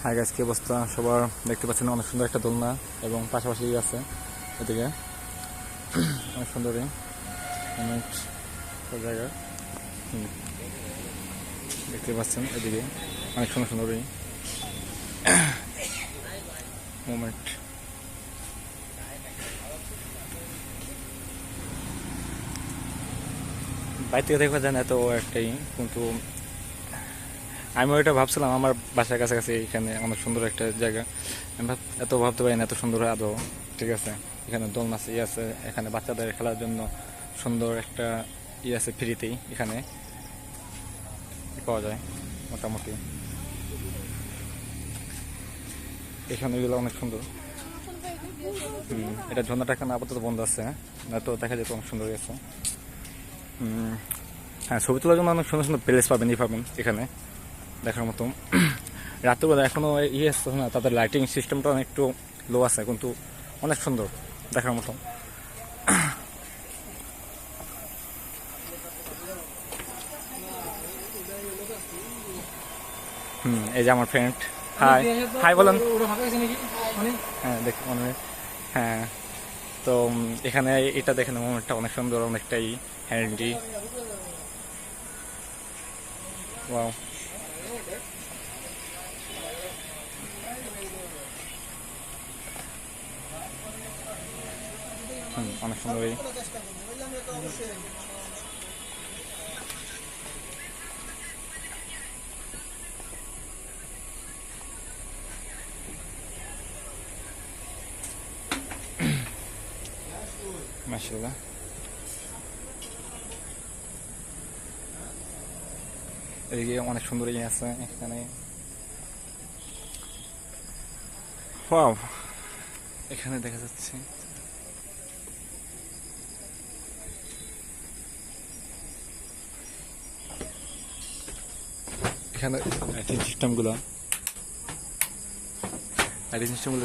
Hi guys, কি অবস্থা সবার? দেখতে পাচ্ছেন অনেক সুন্দর একটা দোলনা এবং পাশাপাশি আছে এদিকে অনেক সুন্দরই অনেক জায়গা দেখতে পাচ্ছেন। এদিকে অনেক সুন্দর সুন্দরই মোমেন্ট। বাইরে থেকে দেখা যায় না এত একটাই, কিন্তু আমিও এটা ভাবছিলাম আমার বাসার কাছাকাছি এখানে অনেক সুন্দর একটা জায়গা। আমি এত ভাবতে পারি না এত সুন্দর আদৌ। ঠিক আছে, এখানে দোলনা আছে, আছে এখানে বাচ্চাদের খেলার জন্য সুন্দর একটা আছে ফ্রিতেই এখানে পাওয়া যায় মোটামুটি। এখানে এগুলো অনেক সুন্দর। এটা ঝর্ণাটা এখানে আপাতত বন্ধ আছে, না তো দেখা যেত অনেক সুন্দর আছে। হ্যাঁ, ছবি তোলার জন্য অনেক সুন্দর সুন্দর প্লেস পাবেন এখানে দেখার মতো। রাত্রেবেলা এখনো আসছে না, তাদের লাইটিং সিস্টেমটা অনেক একটু লো আছে, কিন্তু অনেক সুন্দর দেখার মতো। এই যে আমার ফ্রেন্ড। হাই হাই বলেন। হ্যাঁ দেখ মনে হয়। হ্যাঁ, তো এখানে এটা দেখেন মোমেন্টটা অনেক সুন্দর, অনেকটাই হ্যান্ডি। ওয়াও, অনেক সুন্দর। মাশাআল্লাহ, এদিকে অনেক সুন্দর আছে এখানে। ওয়াও, এখানে দেখা যাচ্ছে এখানে লাইটিং সিস্টেমগুলো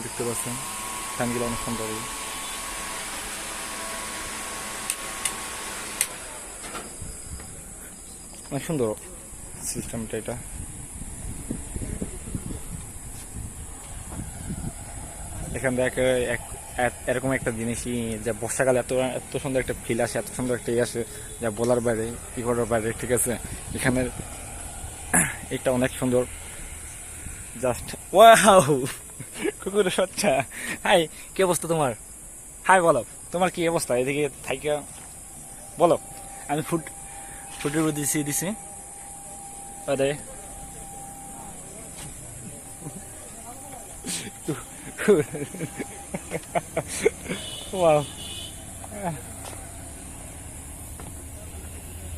দেখতে পাচ্ছেন। ফ্যানগুলো অনেক সুন্দর, অনেক সুন্দর সিস্টেমটা। এটা এখান থেকে এরকম একটা জিনিসই যা বর্ষাকালে এত এত সুন্দর একটা ফিল আসে, এত সুন্দর একটা আসে যা বলার বাইরে, কি করার বাইরে। ঠিক আছে, এখানে এটা অনেক সুন্দর জাস্ট ওয়াও। কুকুরের সচ্ছা। হাই, কি অবস্থা তোমার? হাই বলো, তোমার কি অবস্থা এদিকে থাইকা বলো। আমি ফুটের দিছি আরে ওয়াও।